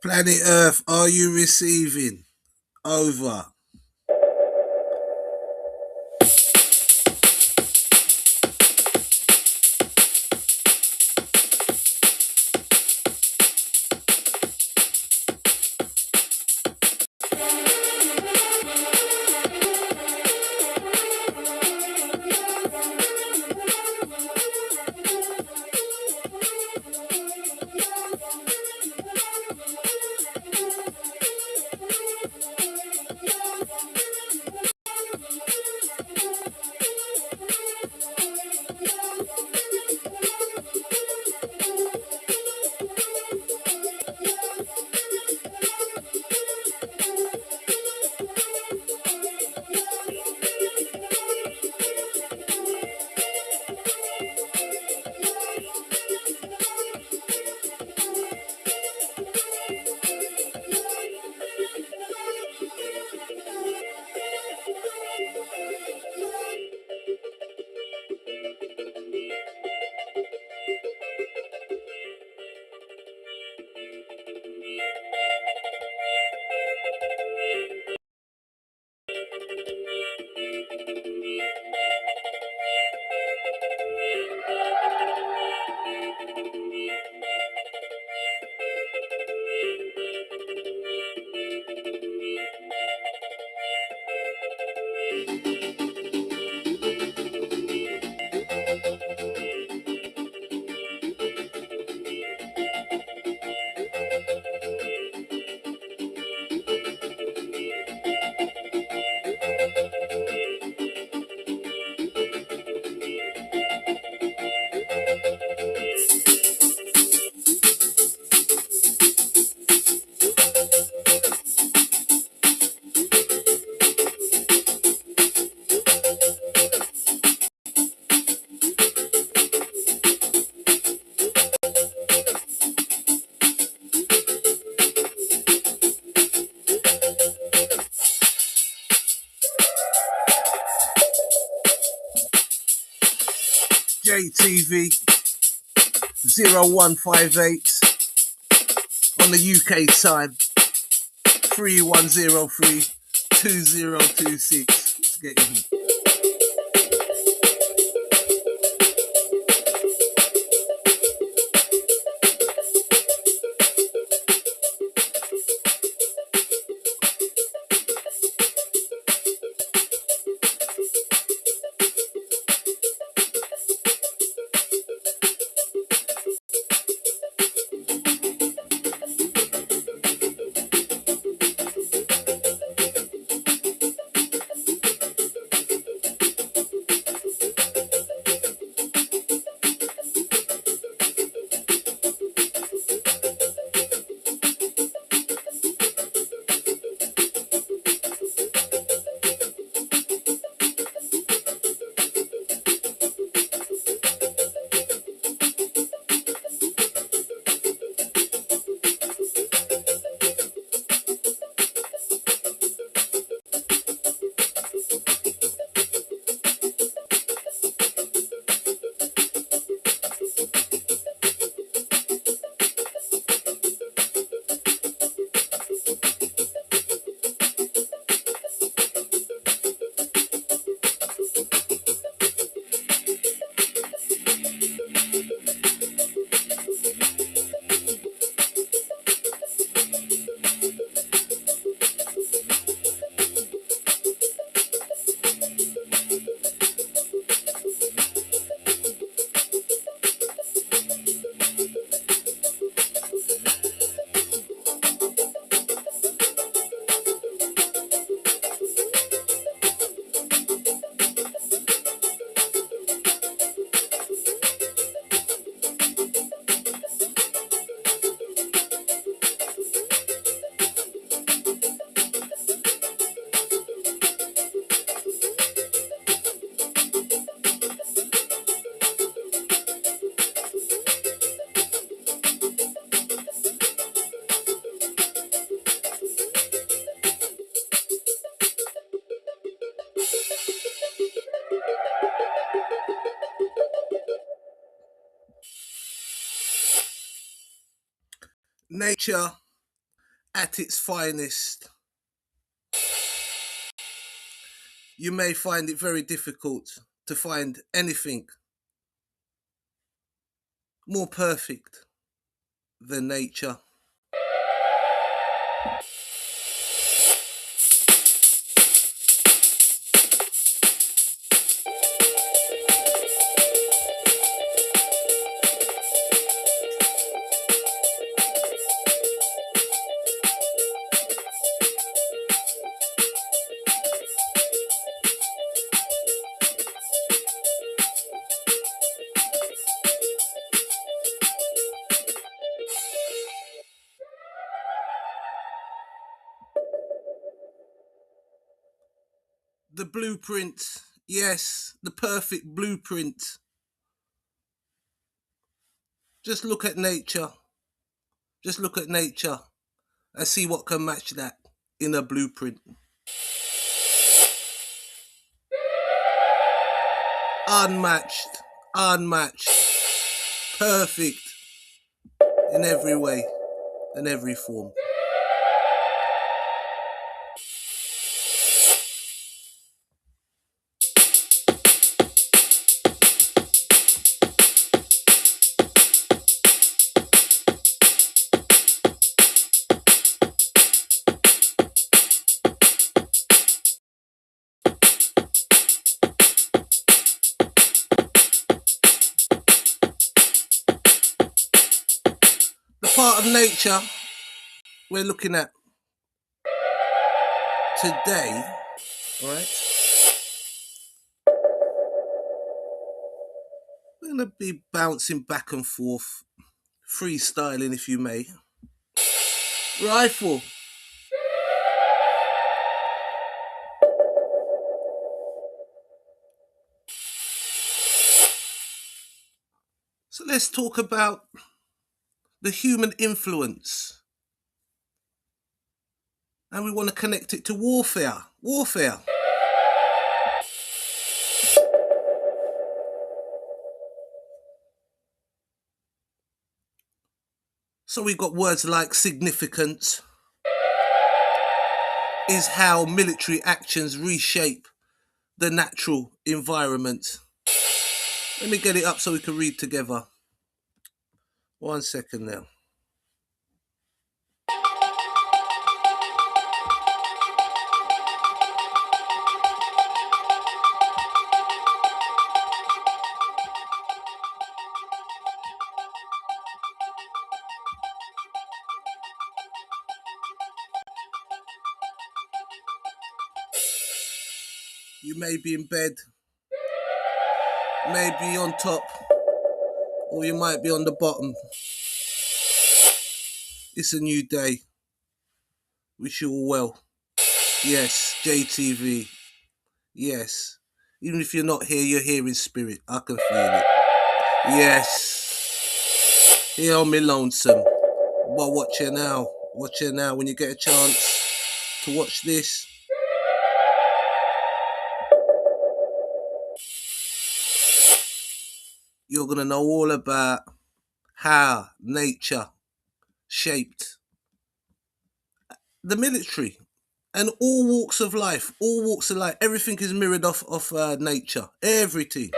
Planet Earth, are you receiving? Over. JTV 0158 on the UK side 3103 2026. Let's get you. Nature at its finest, you may find it very difficult to find anything more perfect than nature. The blueprint, yes, the perfect blueprint. Just look at nature. Just look at nature and see what can match that in a blueprint. Unmatched, unmatched, perfect in every way and every form. The part of nature we're looking at today, right? We're going to be bouncing back and forth, freestyling if you may. Rifle. So let's talk about the human influence. And we want to connect it to warfare. Warfare. So we've got words like significance, is how military actions reshape the natural environment. Let me get it up so we can read together. 1 second now. You may be in bed, maybe on top, or you might be on the bottom. It's a new day. Wish you all well. Yes, JTV. Yes. Even if you're not here, you're here in spirit. I can feel it. Yes. Here on me lonesome. But watch it now. Watch it now when you get a chance to watch this. You're going to know all about how nature shaped the military and all walks of life. All walks of life. Everything is mirrored off nature. Everything.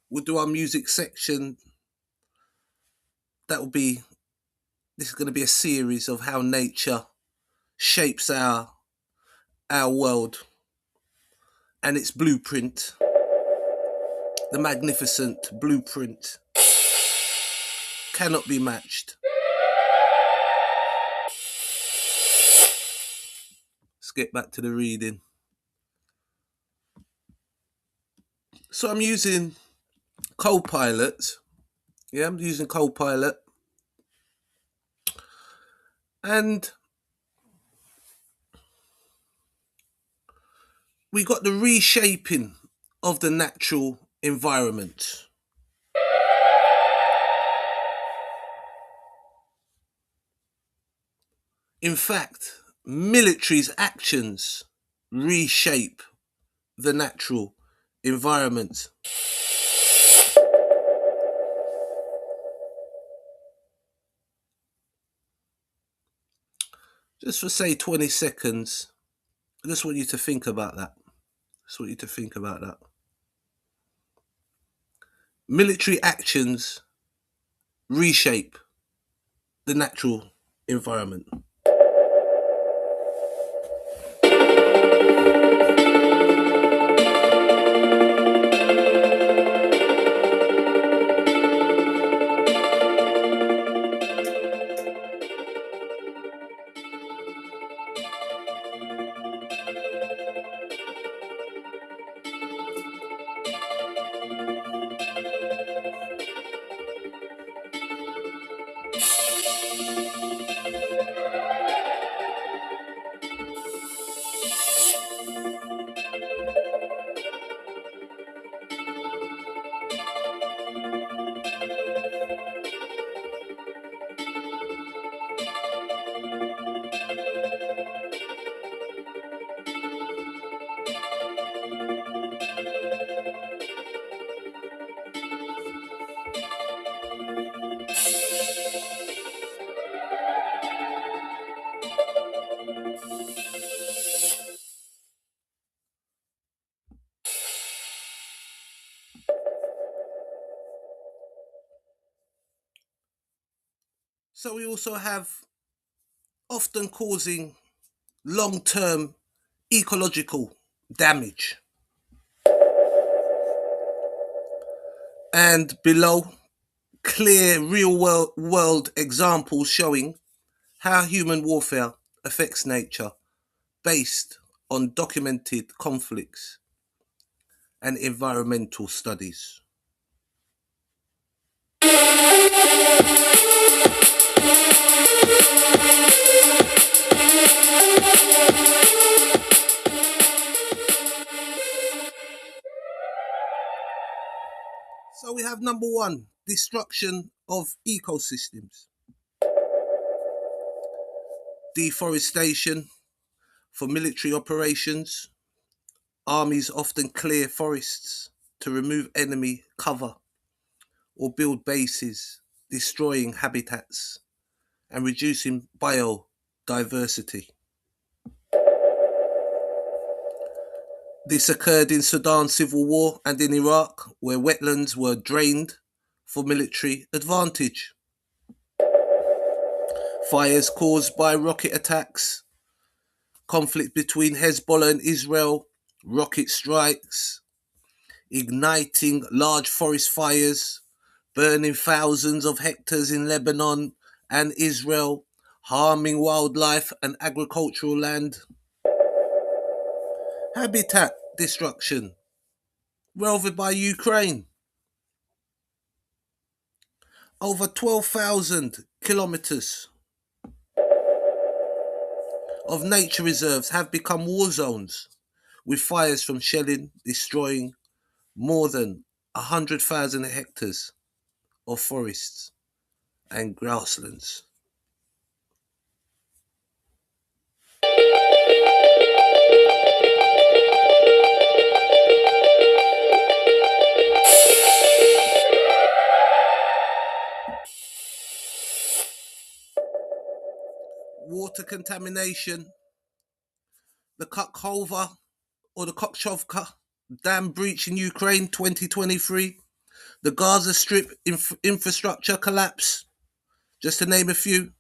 We'll do our music section. This is going to be a series of how nature shapes our world and its blueprint. The magnificent blueprint cannot be matched. Let's get back to the reading. So I'm using Copilot. Yeah, I'm using Copilot. And we got the reshaping of the natural environment. In fact, military's actions reshape the natural environment. just for say 20 seconds, I just want you to think about that. Military actions reshape the natural environment. So we also have often causing long-term ecological damage. And below, clear real world examples showing how human warfare affects nature based on documented conflicts and environmental studies. So we have number one, destruction of ecosystems. Deforestation for military operations. Armies often clear forests to remove enemy cover or build bases, destroying habitats and reducing biodiversity. This occurred in Sudan civil war and in Iraq, where wetlands were drained for military advantage. Fires caused by rocket attacks, conflict between Hezbollah and Israel, rocket strikes, igniting large forest fires, burning thousands of hectares in Lebanon and Israel, harming wildlife and agricultural land. Habitat destruction, ravaged by Ukraine. Over 12,000 kilometers of nature reserves have become war zones, with fires from shelling destroying more than 100,000 hectares of forests and grasslands. Water contamination, the Kakhovka or the Kokshovka dam breach in Ukraine 2023, the Gaza Strip infrastructure collapse, just to name a few.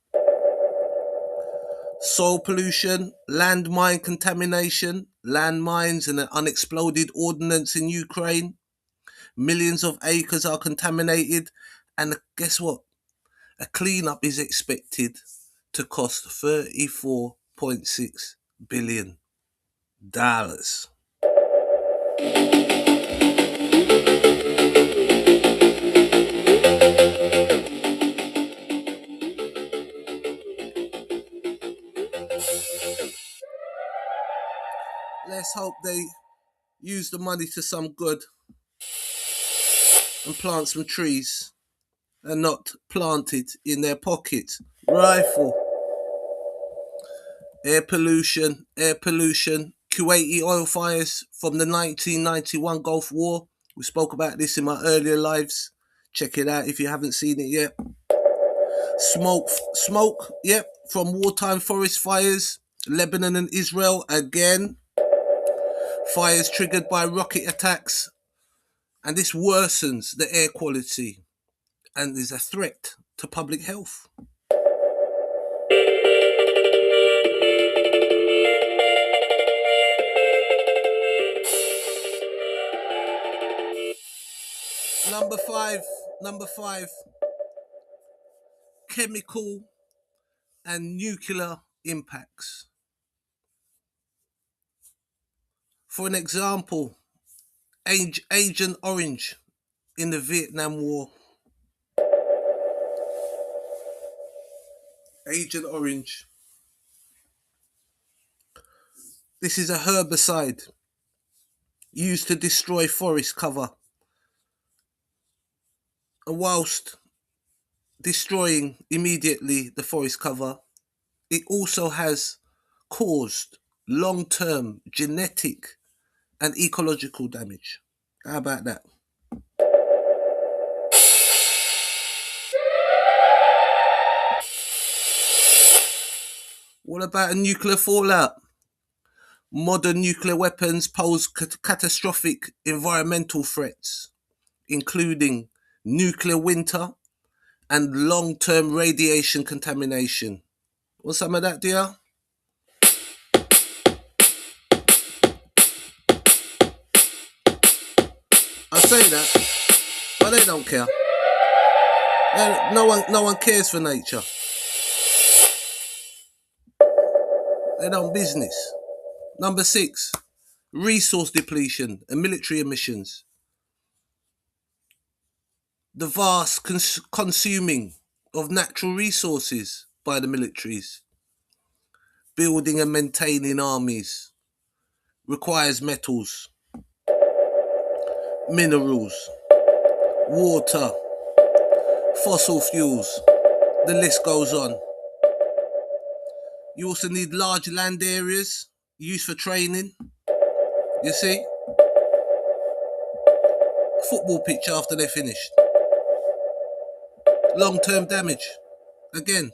Soil pollution, landmine contamination, landmines and an unexploded ordnance in Ukraine. Millions of acres are contaminated, and guess what? A cleanup is expected to cost $34.6 billion. Let's hope they use the money to some good and plant some trees and not plant it in their pocket. Rifle. Air pollution. Kuwaiti oil fires from the 1991 Gulf War. We spoke about this in my earlier lives. Check it out if you haven't seen it yet. Smoke, yep, from wartime forest fires, Lebanon and Israel again. Fires triggered by rocket attacks, and this worsens the air quality and is a threat to public health. Number five, chemical and nuclear impacts. For an example, Agent Orange in the Vietnam War. Agent Orange. This is a herbicide used to destroy forest cover. And whilst destroying immediately the forest cover, it also has caused long-term genetic and ecological damage. How about that? What about a nuclear fallout? Modern nuclear weapons pose catastrophic environmental threats, including nuclear winter and long-term radiation contamination. Want some of that, dear? I say that, but they don't care. No one cares for nature. They don't business. Number 6, resource depletion and military emissions. The vast consuming of natural resources by the militaries. Building and maintaining armies requires metals, minerals, water, fossil fuels. The list goes on. You also need large land areas used for training. You see? Football pitch after they're finished. Long-term damage. Again.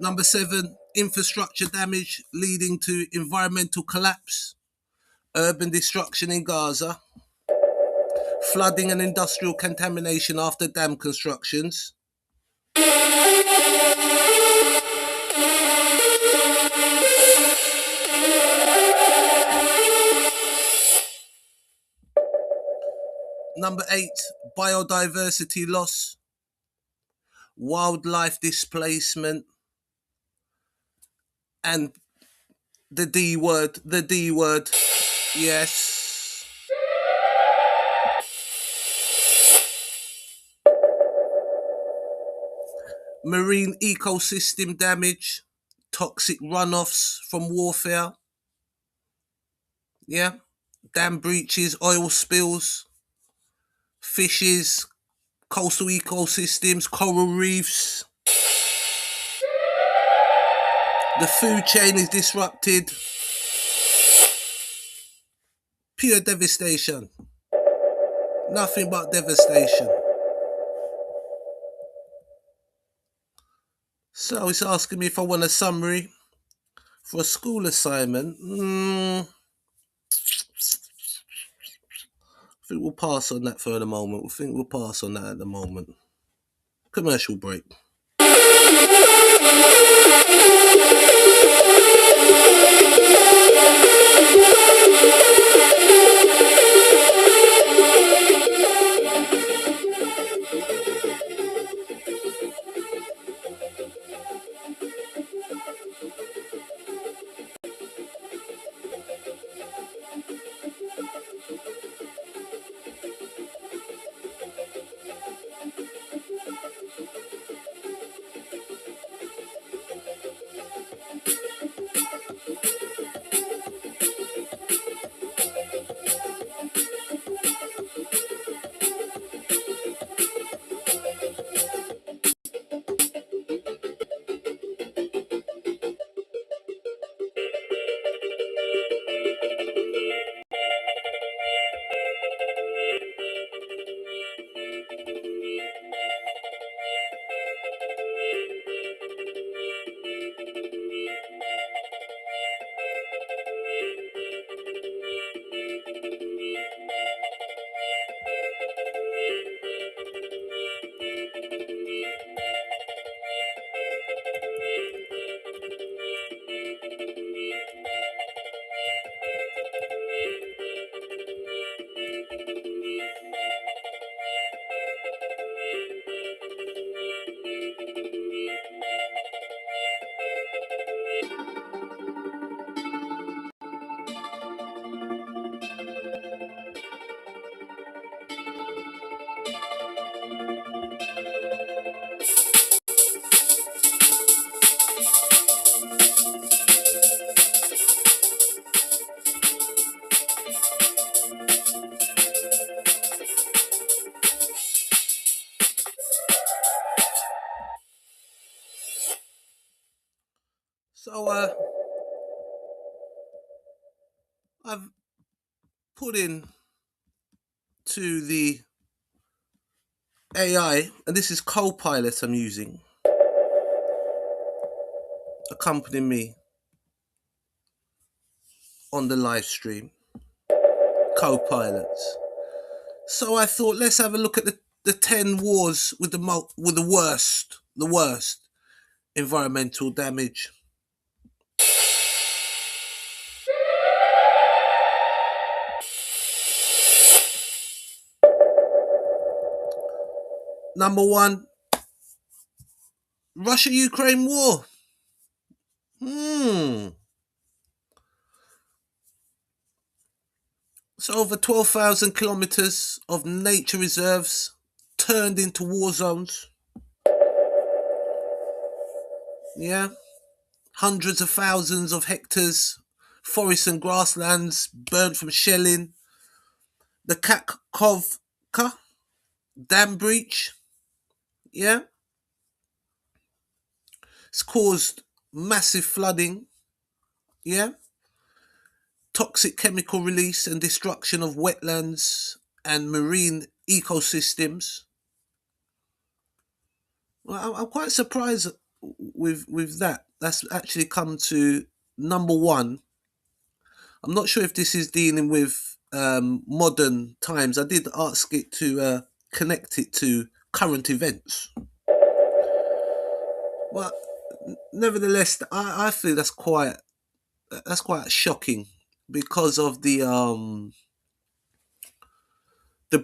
Number 7, infrastructure damage leading to environmental collapse, urban destruction in Gaza, flooding and industrial contamination after dam constructions. Number 8, biodiversity loss, wildlife displacement, and the D word, yes. Marine ecosystem damage, toxic runoffs from warfare, yeah, dam breaches, oil spills, fishes, coastal ecosystems, coral reefs. The food chain is disrupted. Pure devastation. Nothing but devastation. So it's asking me if I want a summary for a school assignment. I think we'll pass on that for the moment. We'll pass on that at the moment. Commercial break. So I've put in to the AI, and this is Copilot I'm using, accompanying me on the live stream. Copilot. So I thought, let's have a look at the 10 wars with with the worst environmental damage. Number one, Russia-Ukraine war. So over 12,000 kilometers of nature reserves turned into war zones. Yeah. Hundreds of thousands of hectares, forests and grasslands burnt from shelling. The Kakhovka dam breach. Yeah. It's caused massive flooding. Yeah. Toxic chemical release and destruction of wetlands and marine ecosystems. Well, I'm quite surprised with that. That's actually come to number one. I'm not sure if this is dealing with modern times. I did ask it to connect it to current events. But nevertheless, I feel that's quite shocking because of the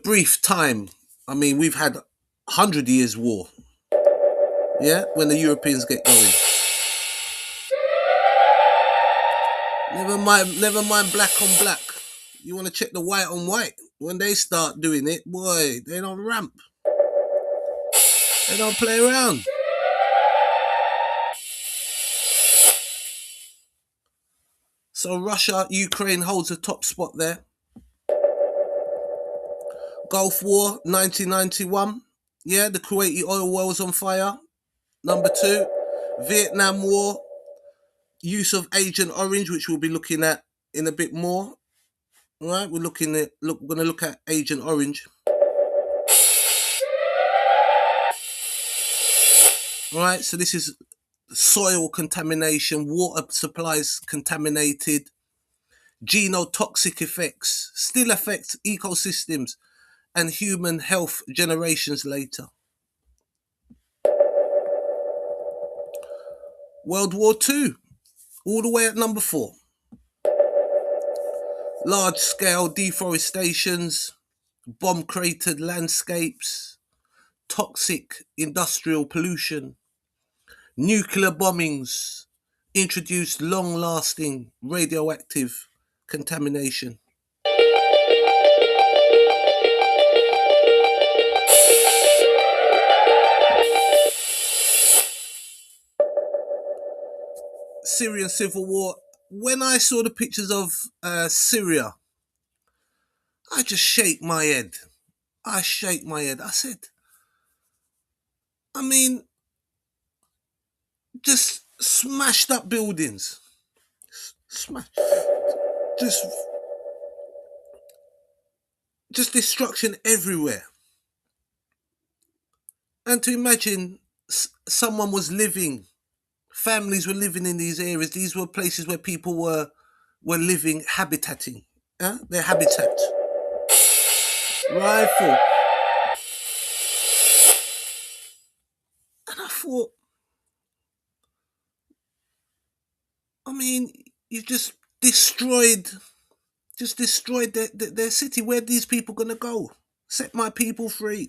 brief time. I mean, we've had 100 years war. Yeah, when the Europeans get going. Never mind black on black. You want to check the white on white. When they start doing it, boy, they don't ramp. They don't play around. So Russia, Ukraine holds a top spot there. Gulf War, 1991. Yeah, the Kuwaiti oil well was on fire. Number two, Vietnam War, use of Agent Orange, which we'll be looking at in a bit more. All right, we're going to look at Agent Orange. All right, so this is soil contamination, water supplies contaminated, genotoxic effects still affect ecosystems and human health generations later. World War II, all the way at number 4. Large-scale deforestations, bomb-cratered landscapes, toxic industrial pollution, nuclear bombings introduced long-lasting radioactive contamination. Syrian civil war. When I saw the pictures of Syria, I just shake my head. I said, I mean, just smashed up buildings. Just destruction everywhere. And to imagine someone was living, families were living in these areas. These were places where people were living, habitating. Their habitat. Rifle. And I thought, I mean, you've just destroyed their city. Where are these people gonna go? Set my people free.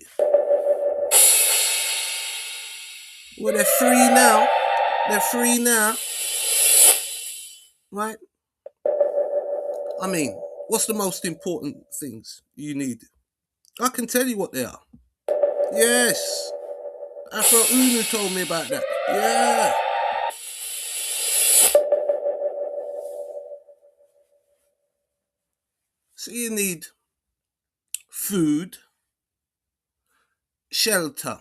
Well, they're free now. They're free now. Right? I mean, what's the most important things you need? I can tell you what they are. Yes. Afro Unu told me about that. Yeah. So you need food, shelter,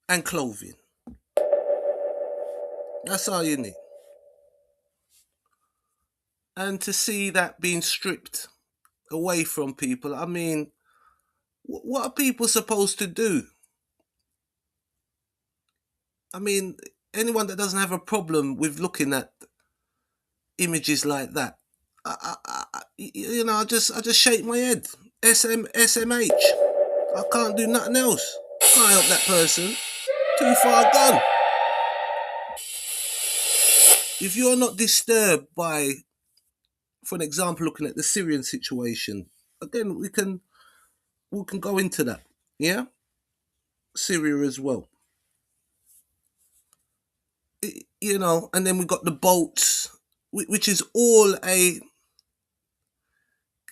and clothing. That's all you need. And to see that being stripped away from people, I mean, what are people supposed to do? I mean, anyone that doesn't have a problem with looking at images like that, I just shake my head. SMH. I can't do nothing else. Can't help that person. Too far gone. If you're not disturbed by, for an example, looking at the Syrian situation, again we can go into that. Yeah, Syria as well. And then we got the boats, which is all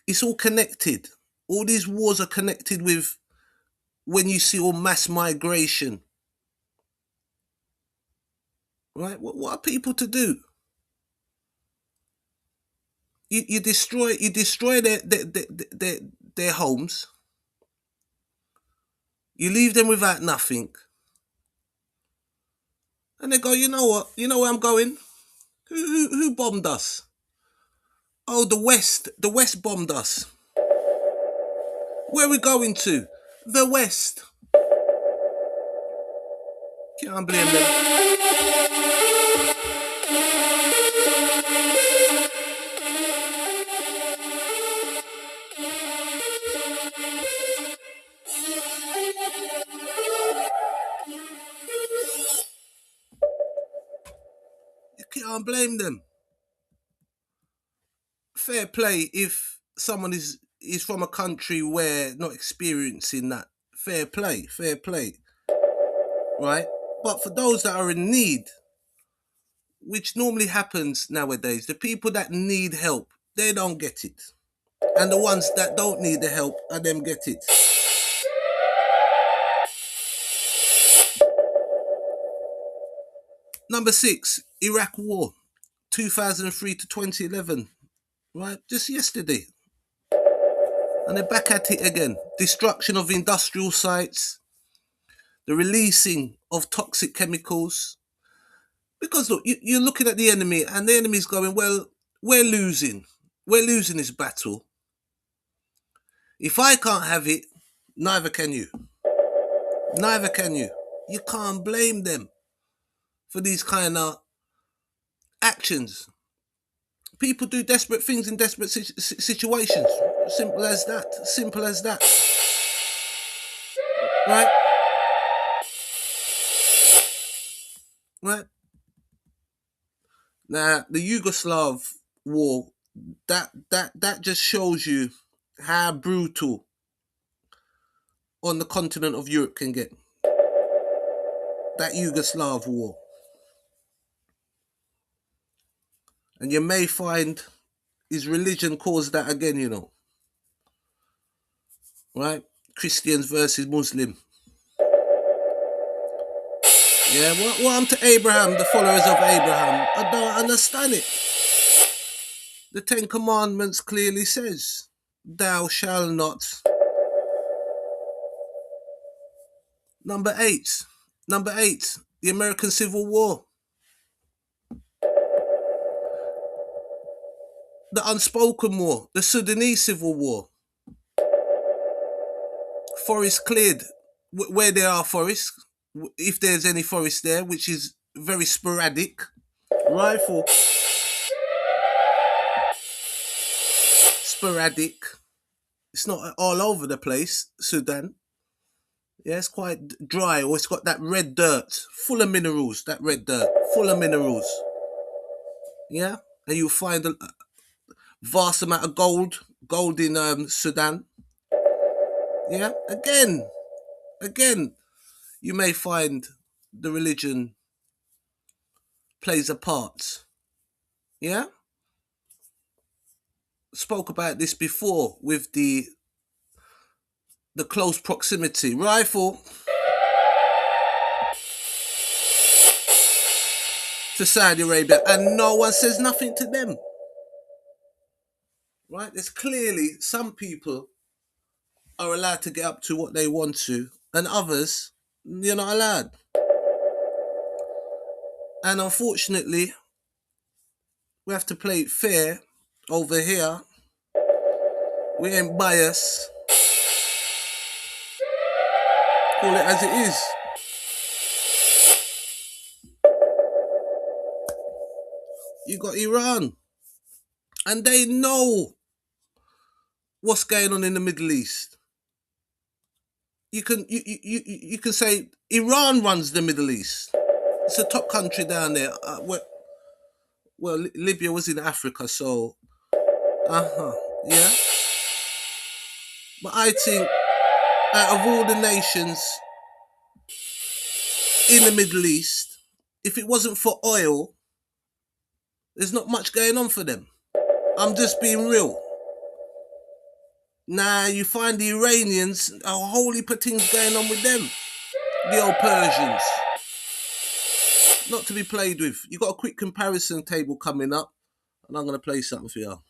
it's all connected. All these wars are connected with when you see all mass migration, right? What are people to do? You destroy their homes. You leave them without nothing, and they go, you know what? You know where I'm going? Who bombed us? Oh, the West. The West bombed us. Where are we going to? The West. Can't blame them. You can't blame them. Fair play if someone is from a country where not experiencing that. Fair play, right? But for those that are in need, which normally happens nowadays, the people that need help, they don't get it. And the ones that don't need the help are them get it. Number 6, Iraq War, 2003 to 2011, right? Just yesterday. And they're back at it again. Destruction of industrial sites, the releasing of toxic chemicals. Because look, you're looking at the enemy, and the enemy's going, well, we're losing. We're losing this battle. If I can't have it, neither can you. Neither can you. You can't blame them for these kind of actions. People do desperate things in desperate situations. Simple as that. Simple as that. Right? Right? Now, the Yugoslav war, that just shows you how brutal on the continent of Europe can get. That Yugoslav war. And you may find his religion caused that again. Right? Christians versus Muslim. Yeah, what happened to Abraham, the followers of Abraham? I don't understand it. The Ten Commandments clearly says, thou shalt not. Number 8. Number 8, the American Civil War. The unspoken war, the Sudanese Civil War. Forest cleared where there are forests, if there's any forest there, which is very sporadic. Rifle. Sporadic. It's not all over the place, Sudan. Yeah, it's quite dry, or it's got that red dirt, full of minerals. That red dirt, full of minerals. Yeah, and you'll find a vast amount of gold in Sudan. Yeah, again, you may find the religion plays a part. Yeah, spoke about this before with the close proximity rifle to Saudi Arabia, and no one says nothing to them. Right? There's clearly some people are allowed to get up to what they want to, and others, you're not allowed. And unfortunately, we have to play it fair over here. We ain't biased. Call it as it is. You got Iran, and they know what's going on in the Middle East. You can say Iran runs the Middle East. It's a top country down there. Well, Libya was in Africa, so yeah. But I think out of all the nations in the Middle East, if it wasn't for oil, there's not much going on for them. I'm just being real. Now you find the Iranians, a whole heap of things going on with them. The old Persians. Not to be played with. You got a quick comparison table coming up, and I'm going to play something for you.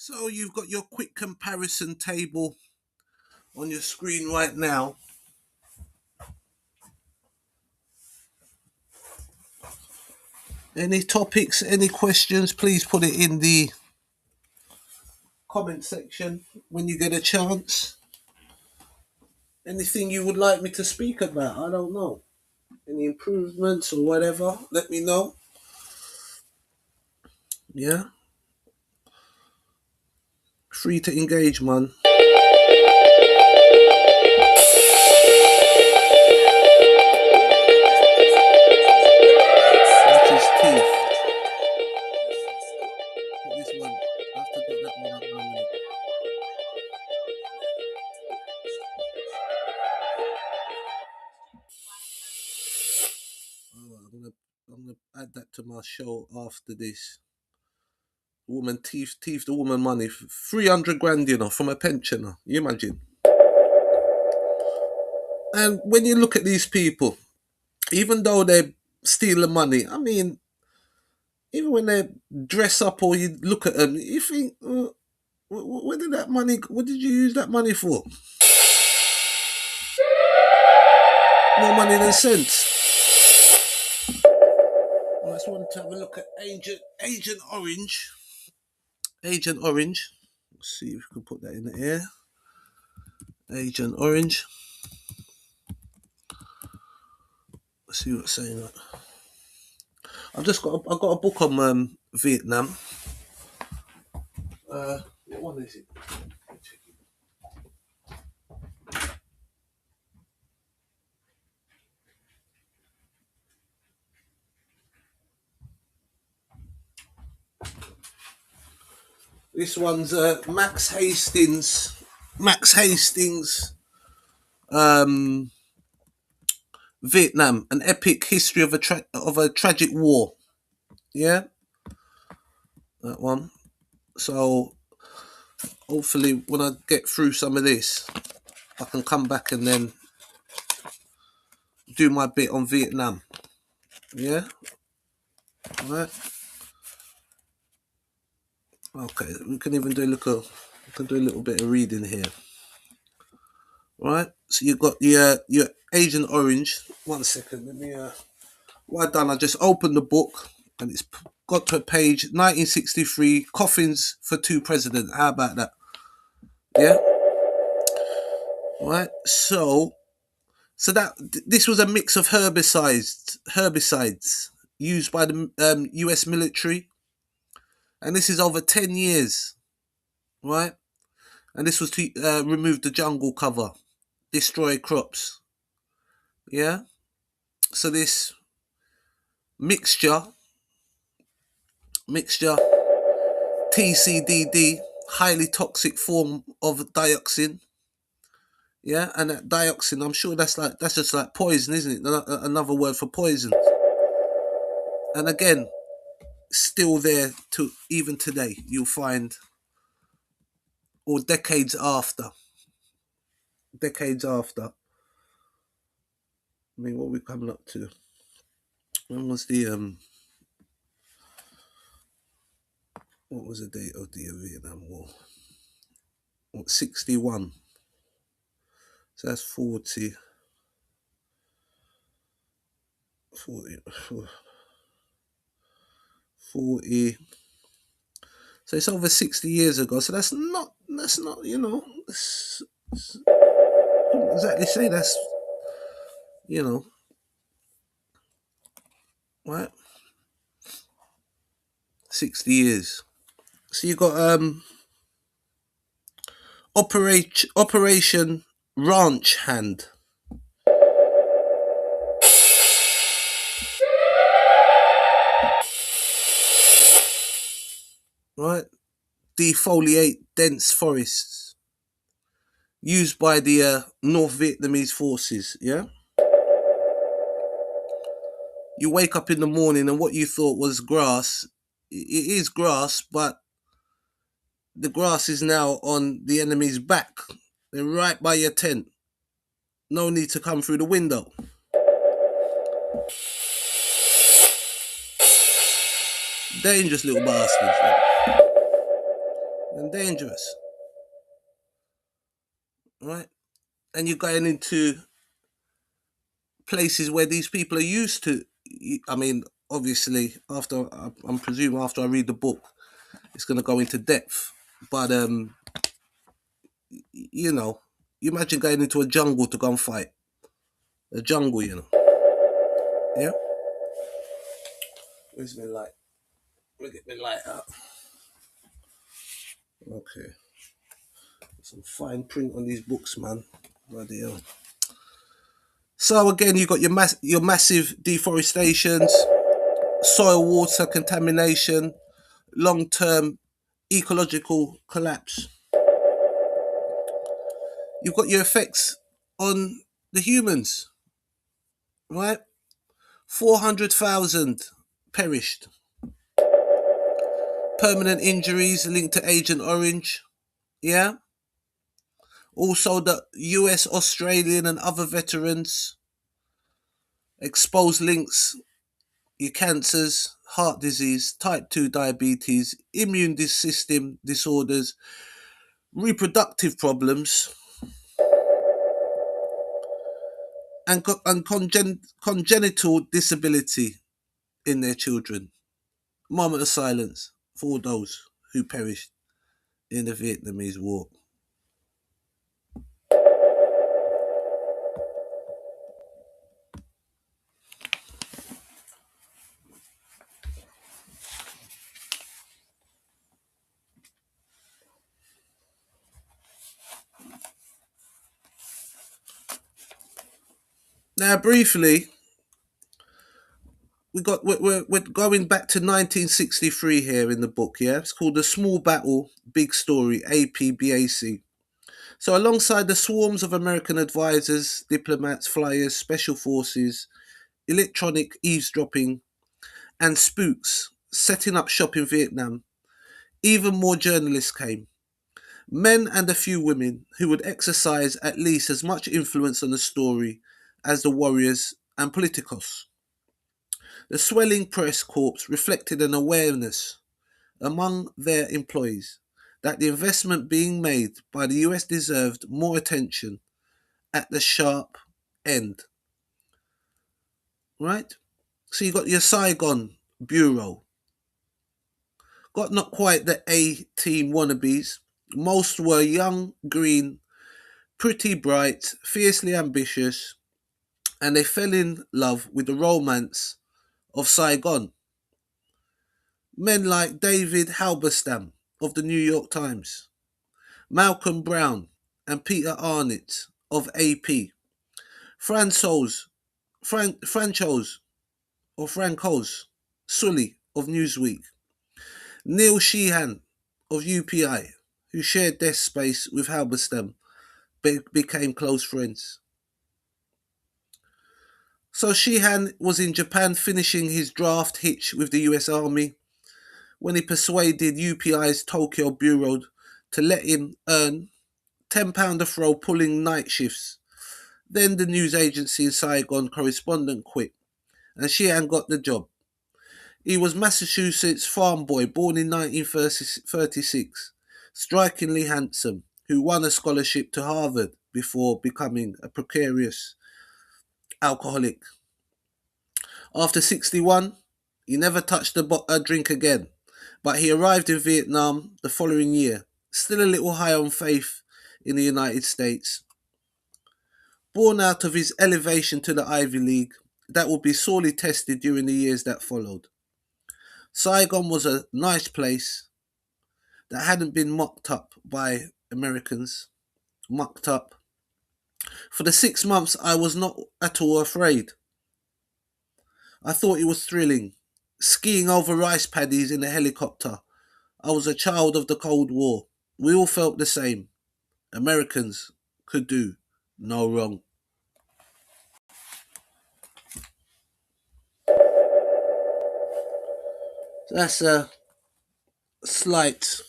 So you've got your quick comparison table on your screen right now. Any topics, any questions, please put it in the comment section when you get a chance. Anything you would like me to speak about? I don't know. Any improvements or whatever, let me know. Yeah. Free to engage, man. That's his teeth. This one. I have to get that one up in a minute. Oh, I'm gonna add that to my show after this. Woman teeth the woman money. 300 grand, from a pensioner. You imagine? And when you look at these people, even though they steal the money, I mean, even when they dress up or you look at them, you think, where did that money? What did you use that money for? More money than sense. I just wanted to have a look at Agent Orange. Agent Orange. Let's see if we can put that in the air. Agent Orange. Let's see what's saying. I've got a book on Vietnam. What one is it? This one's Max Hastings. Max Hastings. Vietnam, an epic history of a tragic war. Yeah, that one. So hopefully, when I get through some of this, I can come back and then do my bit on Vietnam. Yeah. All right. Okay. We can even do a little bit of reading here. All right. So you got your Agent Orange. 1 second. Let me. What I've done, I just opened the book and it's got to page 1963. Coffins for two presidents. How about that? Yeah. All right. So this was a mix of herbicides used by the U.S. military, and this is over 10 years, right? And this was to remove the jungle cover, destroy crops. Yeah. So this mixture TCDD, highly toxic form of dioxin. Yeah, and that dioxin, I'm sure that's just like poison, isn't it? Another word for poison. And again, still there to even today. You'll find, or decades after. I mean, what are we coming up to? When was the what was the date of the Vietnam War? What, 61? So that's 40. So it's over 60 years ago. So that's not I wouldn't exactly say that's, right? 60 years. So you got Operation Ranch Hand. Right? Defoliate dense forests. Used by the North Vietnamese forces, yeah? You wake up in the morning and what you thought was grass, it is grass, but the grass is now on the enemy's back. They're right by your tent. No need to come through the window. Dangerous little bastards. and dangerous, right? And you're going into places where these people are used to. I mean, obviously, I'm presuming after I read the book, it's going to go into depth. But you know, you imagine going into a jungle to go and fight a jungle. Yeah. Where's my light? Let me get my light out. Okay. Some fine print on these books, man. Bloody hell. So again, you got your massive deforestations, soil water contamination, long term ecological collapse. You've got your effects on the humans, right? 400,000 perished. Permanent injuries linked to Agent Orange. Yeah. Also, the US, Australian, and other veterans exposed links, your cancers, heart disease, type 2 diabetes, immune system disorders, reproductive problems, and congenital disability in their children. Moment of silence for all those who perished in the Vietnamese War. Now, briefly, we're going back to 1963 here in the book. Yeah, it's called The Small Battle, Big Story, APBAC. So, alongside the swarms of American advisors, diplomats, flyers, special forces, electronic eavesdropping, and spooks setting up shop in Vietnam, even more journalists came. Men and a few women who would exercise at least as much influence on the story as the warriors and politicos. The swelling press corps reflected an awareness among their employees that the investment being made by the US deserved more attention at the sharp end. Right? So you got your Saigon Bureau. Got not quite the A team wannabes. Most were young, green, pretty bright, fiercely ambitious, and they fell in love with the romance of Saigon. Men like David Halberstam of the New York Times, Malcolm Brown, and Peter Arnett of AP, Francois, Franchos or Francos Sully of Newsweek, Neil Sheehan of UPI, who shared desk space with Halberstam, became close friends. So Sheehan was in Japan finishing his draft hitch with the US Army when he persuaded UPI's Tokyo Bureau to let him earn £10 a throw pulling night shifts. Then the news agency in Saigon correspondent quit, and Sheehan got the job. He was Massachusetts farm boy born in 1936, strikingly handsome, who won a scholarship to Harvard before becoming a precarious alcoholic. After 61, he never touched a drink again, but he arrived in Vietnam the following year, still a little high on faith in the United States. Born out of his elevation to the Ivy League, that would be sorely tested during the years that followed. Saigon was a nice place that hadn't been mocked up by Americans. Mucked up. For the 6 months, I was not at all afraid. I thought it was thrilling. Skiing over rice paddies in a helicopter. I was a child of the Cold War. We all felt the same. Americans could do no wrong. So that's a slight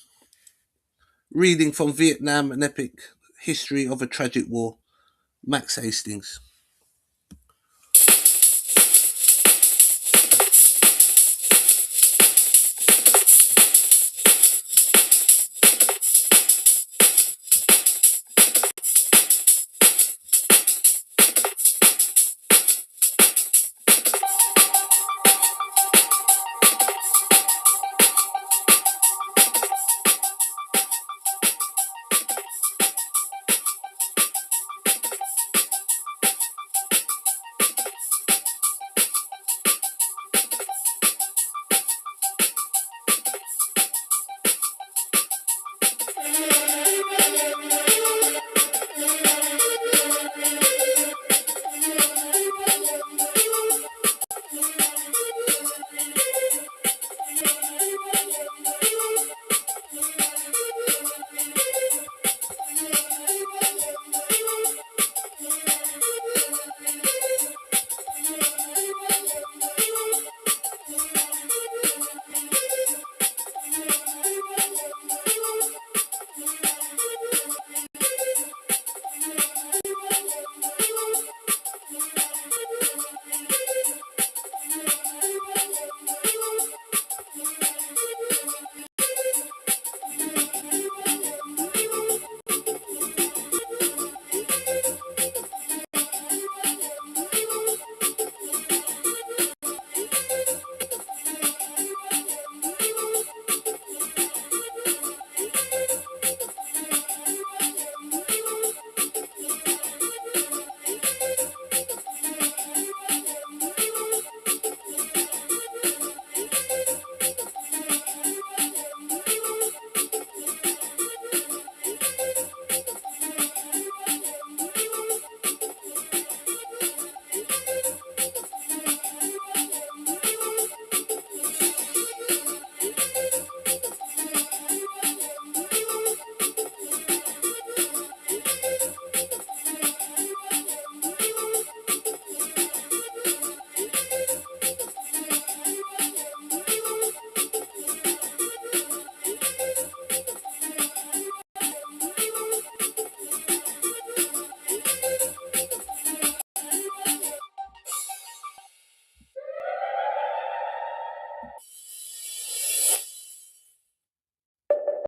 reading from Vietnam, an epic history of a tragic war. Max Hastings.